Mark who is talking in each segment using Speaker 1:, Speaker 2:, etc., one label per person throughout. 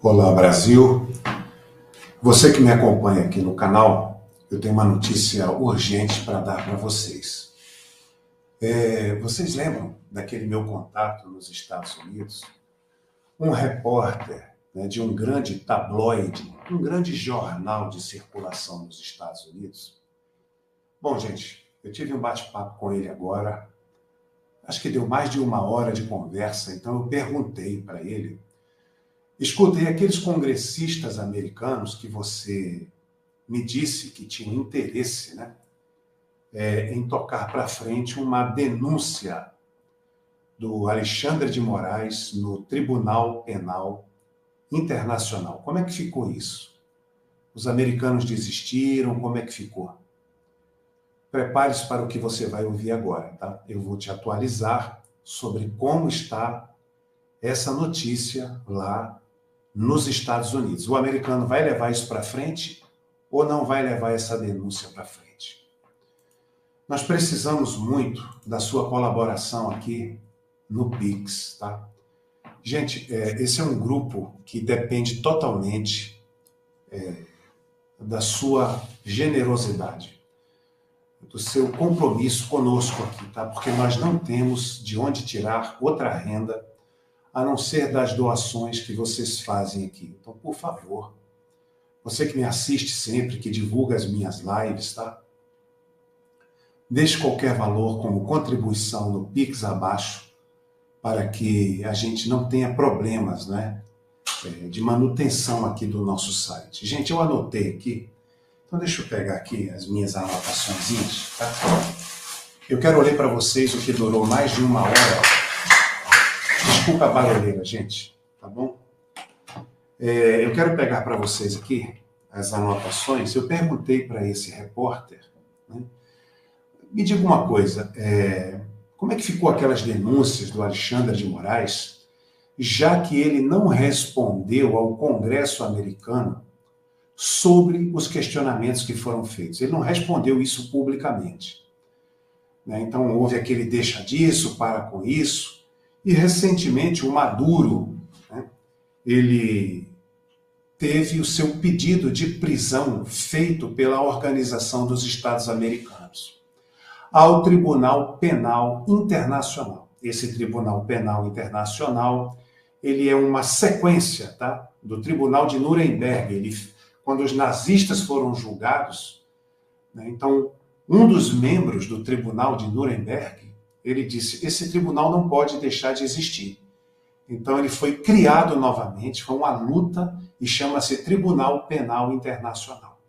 Speaker 1: Olá, Brasil. Você que me acompanha aqui no canal, eu tenho uma notícia urgente para dar para vocês. Vocês lembram daquele meu contato nos Estados Unidos? Um repórter, né, de um grande tabloide, um grande jornal de circulação nos Estados Unidos. Bom, gente, eu tive um bate-papo com ele agora. Acho que deu mais de uma hora de conversa, então eu perguntei para ele. Escuta, e aqueles congressistas americanos que você me disse que tinham interesse, né, em tocar para frente uma denúncia do Alexandre de Moraes no Tribunal Penal Internacional. Como é que ficou isso? Os americanos desistiram? Como é que ficou? Prepare-se para o que você vai ouvir agora, tá? Eu vou te atualizar sobre como está essa notícia lá nos Estados Unidos. O americano vai levar isso para frente ou não vai levar essa denúncia para frente? Nós precisamos muito da sua colaboração aqui no Pix, tá? Gente, esse é um grupo que depende totalmente da sua generosidade, do seu compromisso conosco aqui, tá? Porque nós não temos de onde tirar outra renda a não ser das doações que vocês fazem aqui. Então, por favor, você que me assiste sempre, que divulga as minhas lives, tá? Deixe qualquer valor como contribuição no Pix abaixo, para que a gente não tenha problemas, né, de manutenção aqui do nosso site. Gente, eu anotei aqui, então deixa eu pegar aqui as minhas anotaçõezinhas, tá? Eu quero ler para vocês o que durou mais de uma hora. Desculpa a barulheira, gente, tá bom? Eu quero pegar para vocês aqui as anotações. Eu perguntei para esse repórter, né, me diga uma coisa, como é que ficou aquelas denúncias do Alexandre de Moraes, já que ele não respondeu ao Congresso americano sobre os questionamentos que foram feitos? Ele não respondeu isso publicamente, né? Então houve aquele deixa disso, para com isso, e recentemente o Maduro, né, ele teve o seu pedido de prisão feito pela Organização dos Estados Americanos ao Tribunal Penal Internacional. Esse Tribunal Penal Internacional, ele é uma sequência, tá, do Tribunal de Nuremberg. Quando os nazistas foram julgados, né, então, um dos membros do Tribunal de Nuremberg, ele disse, esse tribunal não pode deixar de existir. Então, ele foi criado novamente, foi uma luta, e chama-se Tribunal Penal Internacional.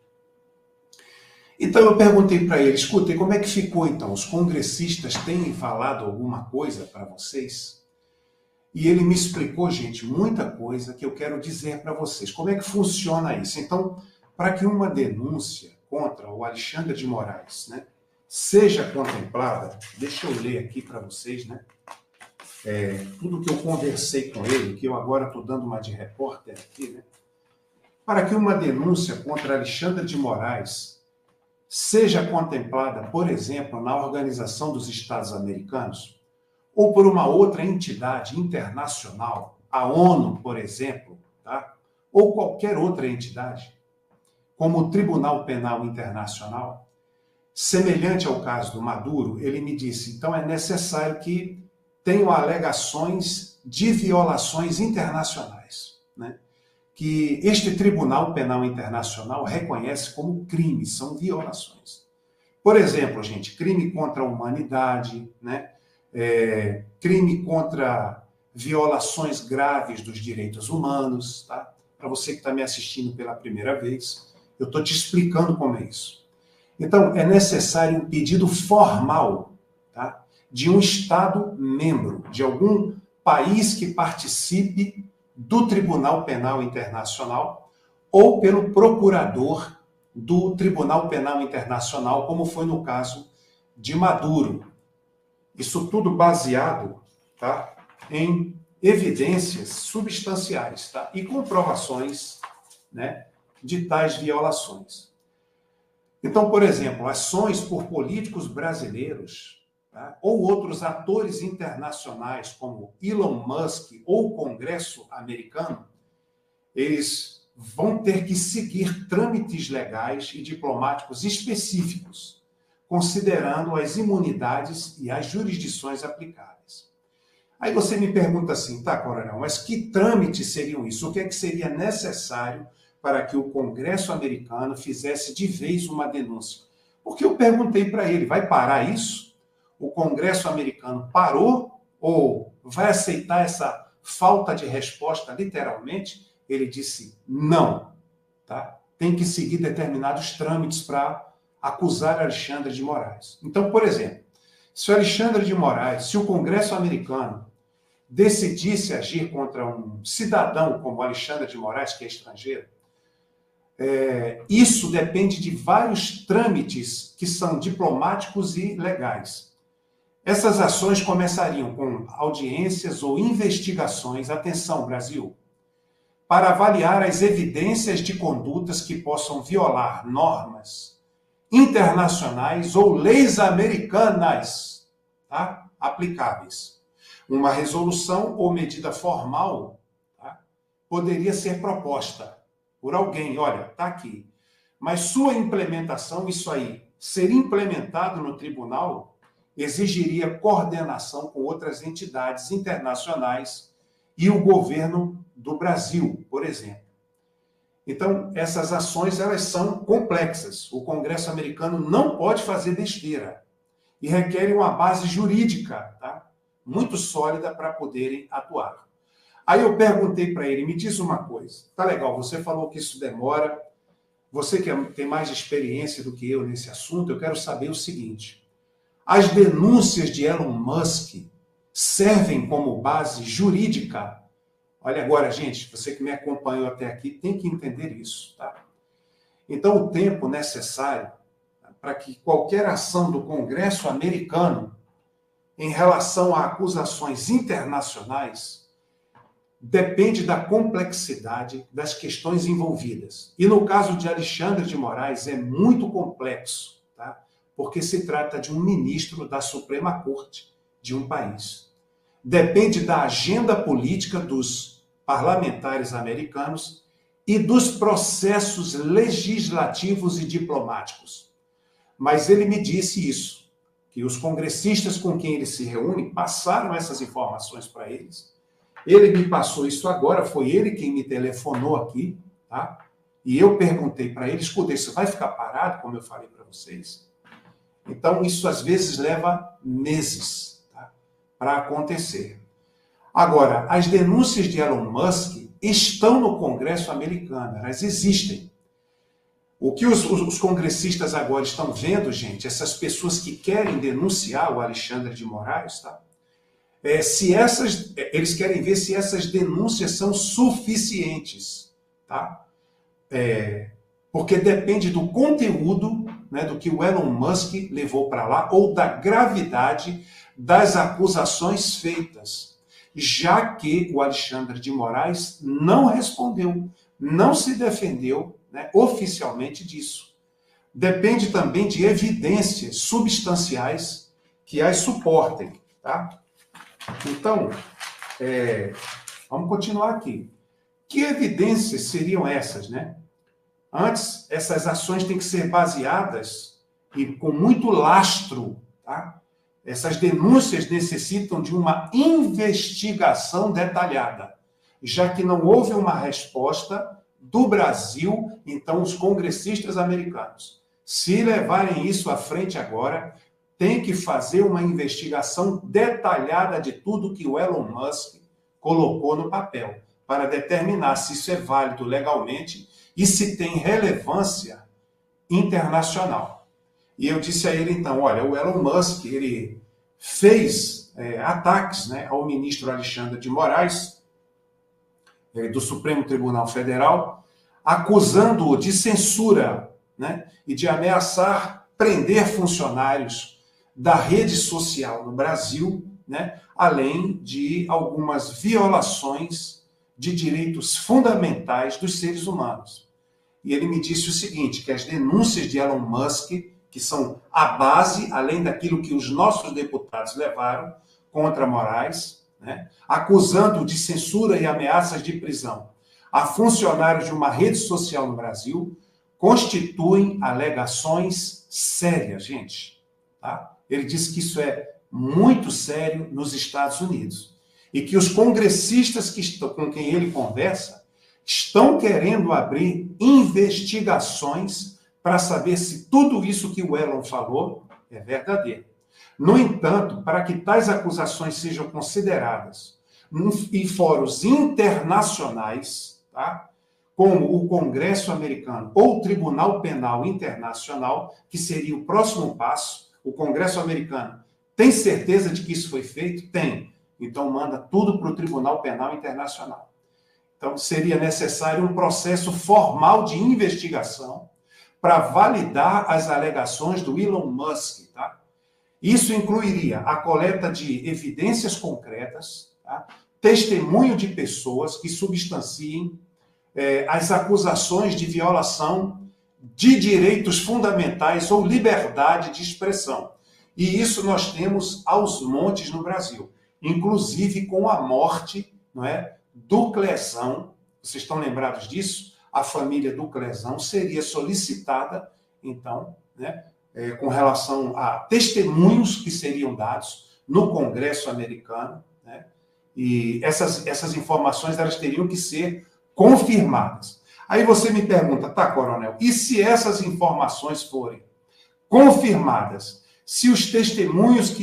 Speaker 1: Então eu perguntei para ele, escuta, e como é que ficou então? Os congressistas têm falado alguma coisa para vocês? E ele me explicou, gente, muita coisa que eu quero dizer para vocês. Como é que funciona isso? Então, para que uma denúncia contra o Alexandre de Moraes, né, seja contemplada, deixa eu ler aqui para vocês, né, tudo que eu conversei com ele, que eu agora estou dando uma de repórter aqui, né, para que uma denúncia contra Alexandre de Moraes seja contemplada, por exemplo, na Organização dos Estados Americanos, ou por uma outra entidade internacional, a ONU, por exemplo, tá? Ou qualquer outra entidade, como o Tribunal Penal Internacional, semelhante ao caso do Maduro, ele me disse, então é necessário que tenham alegações de violações internacionais, né, que este Tribunal Penal Internacional reconhece como crime, são violações. Por exemplo, gente, crime contra a humanidade, né? Crime contra violações graves dos direitos humanos, tá? Para você que está me assistindo pela primeira vez, eu estou te explicando como é isso. Então, é necessário um pedido formal, tá, de um Estado membro, de algum país que participe do Tribunal Penal Internacional ou pelo procurador do Tribunal Penal Internacional, como foi no caso de Maduro. Isso tudo baseado, tá, em evidências substanciais, tá, e comprovações, né, de tais violações. Então, por exemplo, ações por políticos brasileiros, tá, ou outros atores internacionais, como Elon Musk ou o Congresso americano, eles vão ter que seguir trâmites legais e diplomáticos específicos, considerando as imunidades e as jurisdições aplicáveis. Aí você me pergunta assim, tá, coronel, mas que trâmites seriam isso? O que é que seria necessário para que o Congresso americano fizesse de vez uma denúncia? Porque eu perguntei para ele, vai parar isso? O Congresso americano parou ou vai aceitar essa falta de resposta literalmente? Ele disse não, tá? Tem que seguir determinados trâmites para acusar Alexandre de Moraes. Então, por exemplo, se o Alexandre de Moraes, se o Congresso americano decidisse agir contra um cidadão como Alexandre de Moraes, que é estrangeiro, isso depende de vários trâmites que são diplomáticos e legais. Essas ações começariam com audiências ou investigações, atenção, Brasil, para avaliar as evidências de condutas que possam violar normas internacionais ou leis americanas, tá? Aplicáveis. Uma resolução ou medida formal, tá? Poderia ser proposta por alguém, olha, está aqui. Mas sua implementação, isso aí, ser implementado no tribunal, exigiria coordenação com outras entidades internacionais e o governo do Brasil, por exemplo. Então, essas ações, elas são complexas. O Congresso americano não pode fazer besteira e requerem uma base jurídica, tá? Muito sólida para poderem atuar. Aí eu perguntei para ele, me diz uma coisa, tá legal, você falou que isso demora, você que tem mais experiência do que eu nesse assunto, eu quero saber o seguinte, as denúncias de Elon Musk servem como base jurídica? Olha agora, gente, você que me acompanhou até aqui tem que entender isso, tá? Então, o tempo necessário para que qualquer ação do Congresso americano em relação a acusações internacionais depende da complexidade das questões envolvidas. E no caso de Alexandre de Moraes é muito complexo, tá? Porque se trata de um ministro da Suprema Corte de um país. Depende da agenda política dos parlamentares americanos e dos processos legislativos e diplomáticos. Mas ele me disse isso, que os congressistas com quem ele se reúne passaram essas informações para eles. Ele me passou isso agora, foi ele quem me telefonou aqui, tá? E eu perguntei para ele, escuta, isso vai ficar parado, como eu falei para vocês? Então, isso às vezes leva meses, tá? Para acontecer. Agora, as denúncias de Elon Musk estão no Congresso americano, elas existem. O que os congressistas agora estão vendo, gente, essas pessoas que querem denunciar o Alexandre de Moraes, tá? Eles querem ver se essas denúncias são suficientes, tá? Porque depende do conteúdo, né, do que o Elon Musk levou para lá, ou da gravidade das acusações feitas, já que o Alexandre de Moraes não respondeu, não se defendeu, né, oficialmente disso. Depende também de evidências substanciais que as suportem, tá? Então, vamos continuar aqui. Que evidências seriam essas, né? Antes, essas ações têm que ser baseadas e com muito lastro, tá? Essas denúncias necessitam de uma investigação detalhada, já que não houve uma resposta do Brasil, então os congressistas americanos, se levarem isso à frente agora, tem que fazer uma investigação detalhada de tudo que o Elon Musk colocou no papel, para determinar se isso é válido legalmente e se tem relevância internacional. E eu disse a ele, então, olha, o Elon Musk, ele fez ataques, né, ao ministro Alexandre de Moraes, do Supremo Tribunal Federal, acusando-o de censura, né, e de ameaçar prender funcionários da rede social no Brasil, né, além de algumas violações de direitos fundamentais dos seres humanos. E ele me disse o seguinte, que as denúncias de Elon Musk, que são a base, além daquilo que os nossos deputados levaram contra Moraes, né, acusando de censura e ameaças de prisão, a funcionários de uma rede social no Brasil constituem alegações sérias, gente. Tá? Ele disse que isso é muito sério nos Estados Unidos e que os congressistas com quem ele conversa estão querendo abrir investigações para saber se tudo isso que o Elon falou é verdadeiro. No entanto, para que tais acusações sejam consideradas em fóruns internacionais, tá? Como o Congresso americano ou o Tribunal Penal Internacional, que seria o próximo passo, o Congresso americano tem certeza de que isso foi feito? Tem. Então manda tudo para o Tribunal Penal Internacional. Então seria necessário um processo formal de investigação para validar as alegações do Elon Musk, tá? Isso incluiria a coleta de evidências concretas, tá? Testemunho de pessoas que substanciem as acusações de violação de direitos fundamentais ou liberdade de expressão. E isso nós temos aos montes no Brasil, inclusive com a morte, não é, do Clezão. Vocês estão lembrados disso? A família do Clezão seria solicitada, então, né, com relação a testemunhos que seriam dados no Congresso americano, né, e essas informações elas teriam que ser confirmadas. Aí você me pergunta, tá, coronel, e se essas informações forem confirmadas, se os testemunhos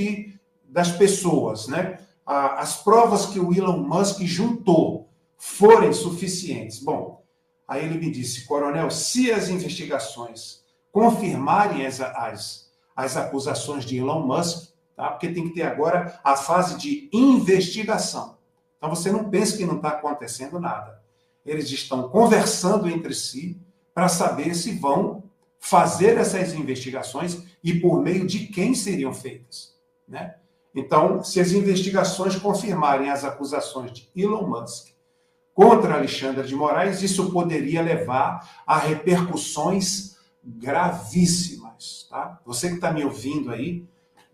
Speaker 1: das pessoas, né, as provas que o Elon Musk juntou forem suficientes? Bom, aí ele me disse, coronel, se as investigações confirmarem as acusações de Elon Musk, tá? Porque tem que ter agora a fase de investigação. Então você não pense que não está acontecendo nada. Eles estão conversando entre si para saber se vão fazer essas investigações e por meio de quem seriam feitas, né? Então, se as investigações confirmarem as acusações de Elon Musk contra Alexandre de Moraes, isso poderia levar a repercussões gravíssimas, tá? Você que está me ouvindo aí,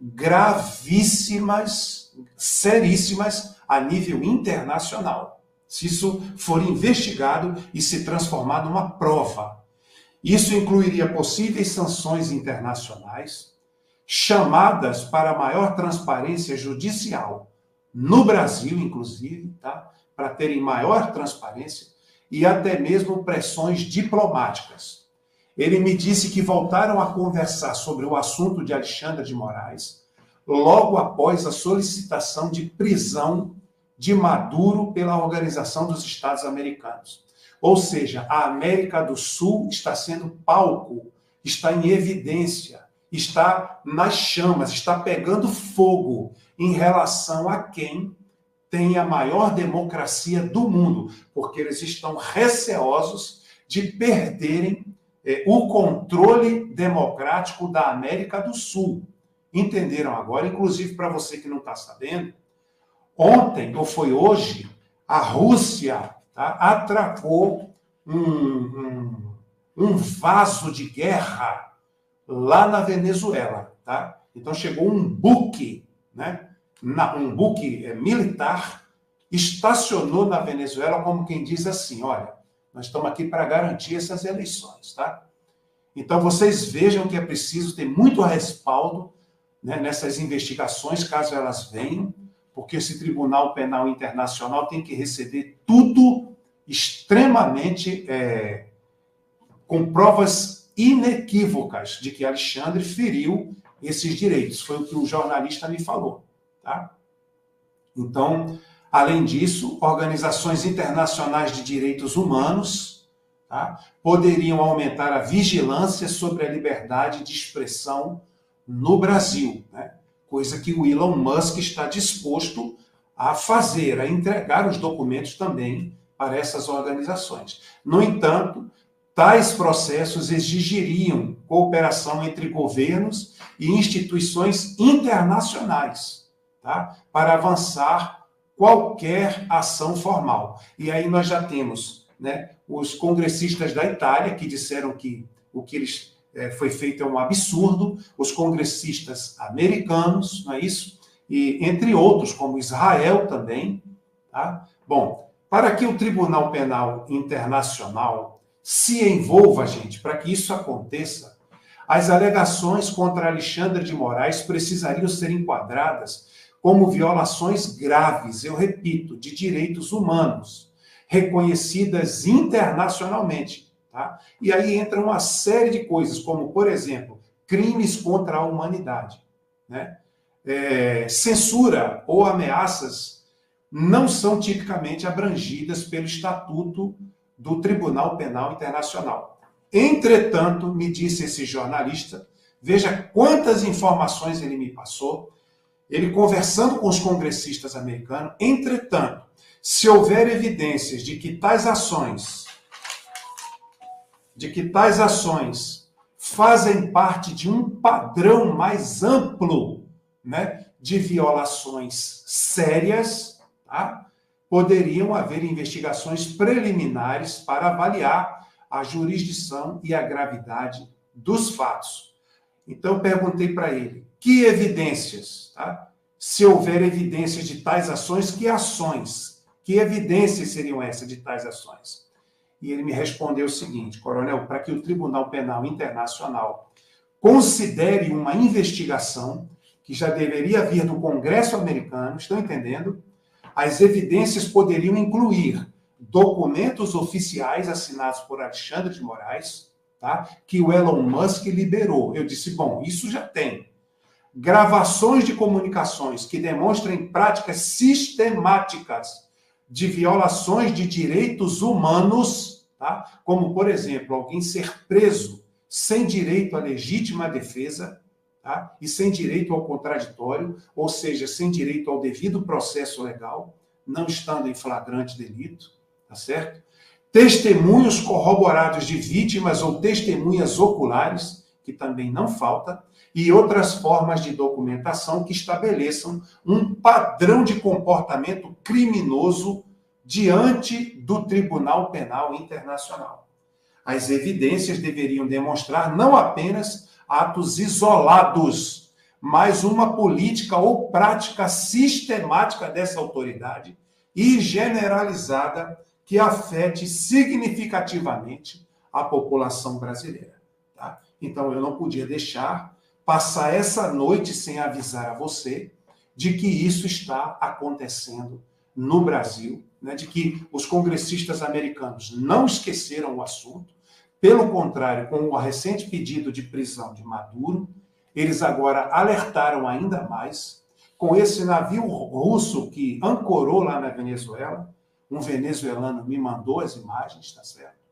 Speaker 1: gravíssimas, seríssimas a nível internacional. Se isso for investigado e se transformar numa prova. Isso incluiria possíveis sanções internacionais, chamadas para maior transparência judicial, no Brasil, inclusive, tá? Para terem maior transparência, e até mesmo pressões diplomáticas. Ele me disse que voltaram a conversar sobre o assunto de Alexandre de Moraes logo após a solicitação de prisão de Maduro pela Organização dos Estados Americanos. Ou seja, a América do Sul está sendo palco, está em evidência, está nas chamas, está pegando fogo em relação a quem tem a maior democracia do mundo, porque eles estão receosos de perderem o controle democrático da América do Sul. Entenderam agora? Inclusive, para você que não está sabendo, ontem, ou foi hoje, a Rússia, tá, atracou um vaso de guerra lá na Venezuela. Tá? Então, chegou um buque, né, um buque militar, estacionou na Venezuela como quem diz assim, olha, nós estamos aqui para garantir essas eleições. Tá? Então, vocês vejam que é preciso ter muito respaldo, né, nessas investigações, caso elas venham, porque esse Tribunal Penal Internacional tem que receber tudo extremamente com provas inequívocas de que Alexandre feriu esses direitos. Foi o que o jornalista me falou. Tá? Então, além disso, organizações internacionais de direitos humanos, tá, poderiam aumentar a vigilância sobre a liberdade de expressão no Brasil, né? Coisa que o Elon Musk está disposto a fazer, a entregar os documentos também para essas organizações. No entanto, tais processos exigiriam cooperação entre governos e instituições internacionais, tá? Para avançar qualquer ação formal. E aí nós já temos, né, os congressistas da Itália, que disseram que o que eles foi feito é um absurdo, os congressistas americanos, não é isso? E entre outros, como Israel também. Tá? Bom, Para que o Tribunal Penal Internacional se envolva, gente, para que isso aconteça, as alegações contra Alexandre de Moraes precisariam ser enquadradas como violações graves, eu repito, de direitos humanos, reconhecidas internacionalmente. Tá? E aí entra uma série de coisas, como, por exemplo, crimes contra a humanidade, né? Censura ou ameaças não são tipicamente abrangidas pelo Estatuto do Tribunal Penal Internacional. Entretanto, me disse esse jornalista, veja quantas informações ele me passou, ele conversando com os congressistas americanos, entretanto, se houver evidências de que tais ações fazem parte de um padrão mais amplo, né, de violações sérias, tá? Poderiam haver investigações preliminares para avaliar a jurisdição e a gravidade dos fatos. Então, eu perguntei para ele, que evidências? Tá? Se houver evidências de tais ações, que ações? Que evidências seriam essas de tais ações? E ele me respondeu o seguinte, coronel, para que o Tribunal Penal Internacional considere uma investigação que já deveria vir do Congresso americano, estão entendendo? As evidências poderiam incluir documentos oficiais assinados por Alexandre de Moraes, tá? Que o Elon Musk liberou. Eu disse, bom, isso já tem. Gravações de comunicações que demonstrem práticas sistemáticas de violações de direitos humanos, tá? Como, por exemplo, alguém ser preso sem direito à legítima defesa, tá? E sem direito ao contraditório, ou seja, sem direito ao devido processo legal, não estando em flagrante delito, tá certo? Testemunhos corroborados de vítimas ou testemunhas oculares, que também não falta, e outras formas de documentação que estabeleçam um padrão de comportamento criminoso diante do Tribunal Penal Internacional. As evidências deveriam demonstrar não apenas atos isolados, mas uma política ou prática sistemática dessa autoridade e generalizada que afete significativamente a população brasileira. Tá? Então, eu não podia deixar passar essa noite sem avisar a você de que isso está acontecendo no Brasil, né? De que os congressistas americanos não esqueceram o assunto, pelo contrário, com o recente pedido de prisão de Maduro, eles agora alertaram ainda mais, com esse navio russo que ancorou lá na Venezuela, um venezuelano me mandou as imagens, tá certo?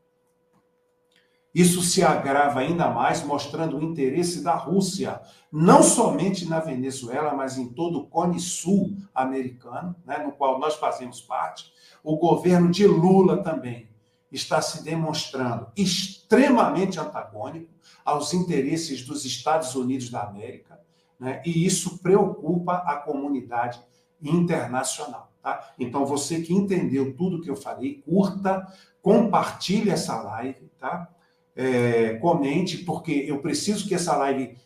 Speaker 1: Isso se agrava ainda mais, mostrando o interesse da Rússia, não somente na Venezuela, mas em todo o Cone Sul americano, né, no qual nós fazemos parte. O governo de Lula também está se demonstrando extremamente antagônico aos interesses dos Estados Unidos da América, né, e isso preocupa a comunidade internacional. Tá? Então, você que entendeu tudo que eu falei, curta, compartilhe essa live, tá? Comente, porque eu preciso que essa live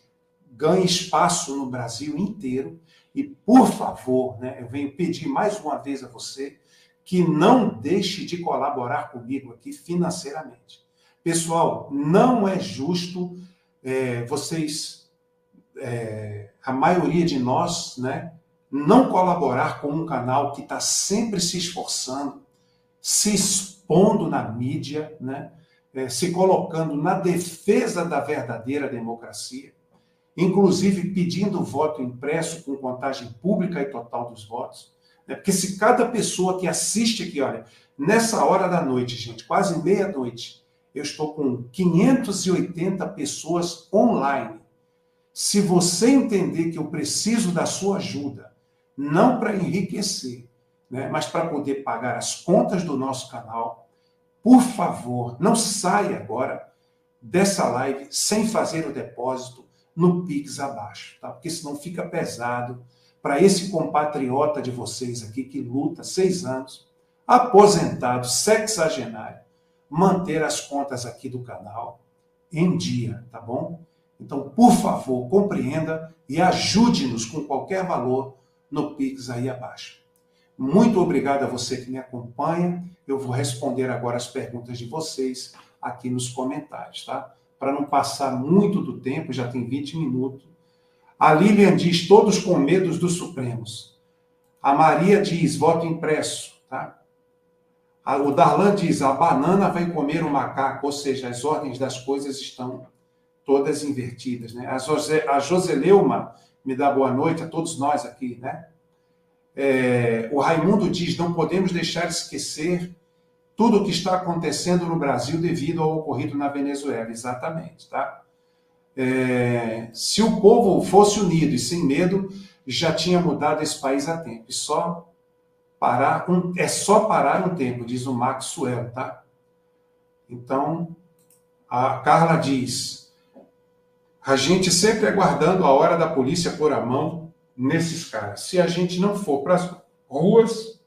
Speaker 1: ganhe espaço no Brasil inteiro. E, por favor, né, eu venho pedir mais uma vez a você que não deixe de colaborar comigo aqui financeiramente. Pessoal, não é justo vocês, a maioria de nós, né, não colaborar com um canal que está sempre se esforçando, se expondo na mídia, né, se colocando na defesa da verdadeira democracia, inclusive pedindo voto impresso com contagem pública e total dos votos. Né? Porque se cada pessoa que assiste aqui, olha, nessa hora da noite, gente, quase meia-noite, eu estou com 580 pessoas online. Se você entender que eu preciso da sua ajuda, não para enriquecer, né, mas para poder pagar as contas do nosso canal, por favor, não saia agora dessa live sem fazer o depósito no Pix abaixo, tá? Porque senão fica pesado para esse compatriota de vocês aqui que luta 6 anos, aposentado, sexagenário, manter as contas aqui do canal em dia, tá bom? Então, por favor, compreenda e ajude-nos com qualquer valor no Pix aí abaixo. Muito obrigado a você que me acompanha. Eu vou responder agora as perguntas de vocês aqui nos comentários, tá? Para não passar muito do tempo, já tem 20 minutos. A Lilian diz, todos com medo dos Supremos. A Maria diz, voto impresso, tá? O Darlan diz, a banana vai comer o macaco, ou seja, as ordens das coisas estão todas invertidas, né? A Joseleuma me dá boa noite a todos nós aqui, né? O Raimundo diz, não podemos deixar de esquecer tudo o que está acontecendo no Brasil devido ao ocorrido na Venezuela. Exatamente, tá? Se o povo fosse unido e sem medo, já tinha mudado esse país há tempo. É só parar um tempo, diz o Maxwell, tá? Então, a Carla diz, a gente sempre aguardando a hora da polícia pôr a mão nesses caras. Se a gente não for para as ruas,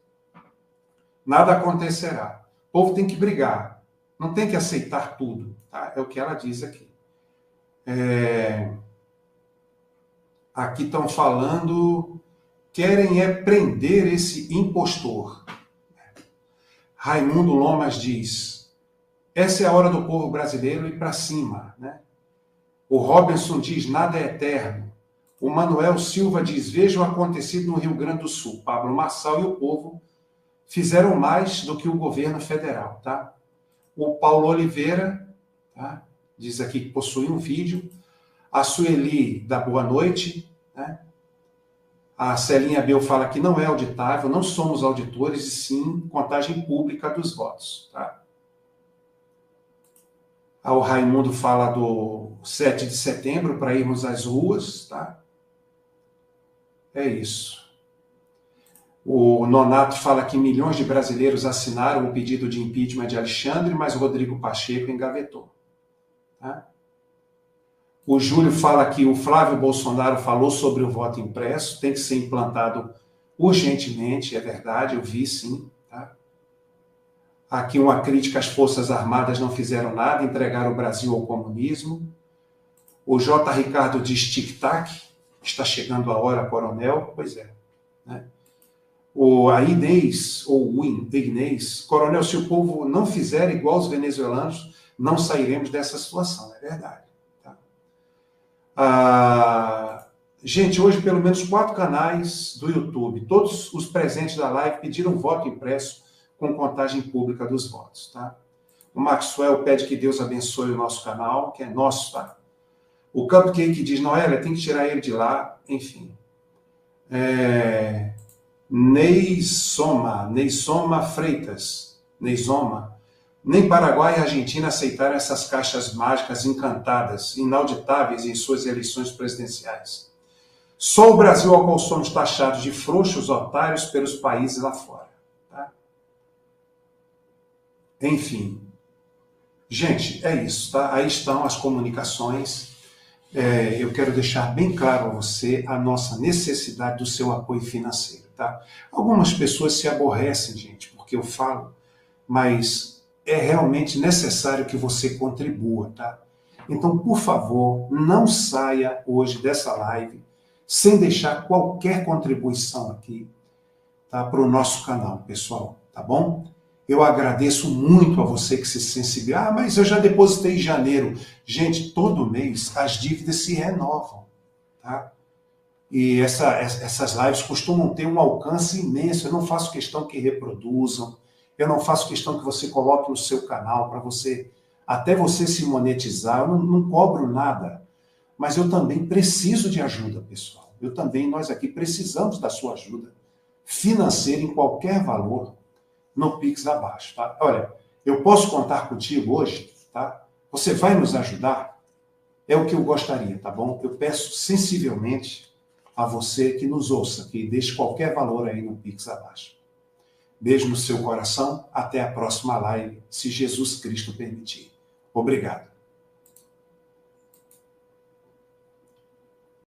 Speaker 1: nada acontecerá. O povo tem que brigar, não tem que aceitar tudo, tá? É o que ela diz aqui. Aqui estão falando, querem prender esse impostor. Raimundo Lomas diz, essa é a hora do povo brasileiro ir para cima, né? O Robinson diz, nada é eterno. O Manuel Silva diz, veja o acontecido no Rio Grande do Sul. Pablo Marçal e o povo fizeram mais do que o governo federal, tá? O Paulo Oliveira, tá? Diz aqui que possui um vídeo. A Sueli dá boa noite, né? A Celinha Bel fala que não é auditável, não somos auditores, e sim contagem pública dos votos, tá? O Raimundo fala do 7 de setembro para irmos às ruas, tá? É isso. O Nonato fala que milhões de brasileiros assinaram o pedido de impeachment de Alexandre, mas Rodrigo Pacheco engavetou. Tá? O Júlio fala que o Flávio Bolsonaro falou sobre o voto impresso, tem que ser implantado urgentemente, é verdade, eu vi sim. Tá? Aqui uma crítica às Forças Armadas não fizeram nada, entregaram o Brasil ao comunismo. O J. Ricardo diz tic-tac, está chegando a hora, coronel. Pois é. Né? A Inês, ou o Inês, coronel, se o povo não fizer igual os venezuelanos, não sairemos dessa situação, é verdade. Tá? Gente, hoje pelo menos 4 canais do YouTube, todos os presentes da live pediram voto impresso com contagem pública dos votos. Tá? O Maxwell pede que Deus abençoe o nosso canal, que é nosso, tá? O Cupcake diz, Noélia, tem que tirar ele de lá, enfim. Neisoma Freitas, nem Paraguai e Argentina aceitaram essas caixas mágicas encantadas, inauditáveis em suas eleições presidenciais. Só o Brasil ao qual somos taxados de frouxos otários pelos países lá fora. Tá? Enfim. Gente, é isso, tá? Aí estão as comunicações. Eu quero deixar bem claro a você a nossa necessidade do seu apoio financeiro, tá? Algumas pessoas se aborrecem, gente, porque eu falo, mas é realmente necessário que você contribua, tá? Então, por favor, não saia hoje dessa live sem deixar qualquer contribuição aqui, tá? Para o nosso canal, pessoal, tá bom? Eu agradeço muito a você que se sensibiliza. Mas eu já depositei em janeiro. Gente, todo mês as dívidas se renovam. Tá? E essas lives costumam ter um alcance imenso. Eu não faço questão que reproduzam. Eu não faço questão que você coloque no seu canal para você, até você se monetizar. Eu não cobro nada. Mas eu também preciso de ajuda, pessoal. Nós aqui precisamos da sua ajuda financeira em qualquer valor. No Pix abaixo, tá? Olha, eu posso contar contigo hoje, tá? Você vai nos ajudar? É o que eu gostaria, tá bom? Eu peço sensivelmente a você que nos ouça, que deixe qualquer valor aí no Pix abaixo. Beijo no seu coração, até a próxima live, se Jesus Cristo permitir. Obrigado.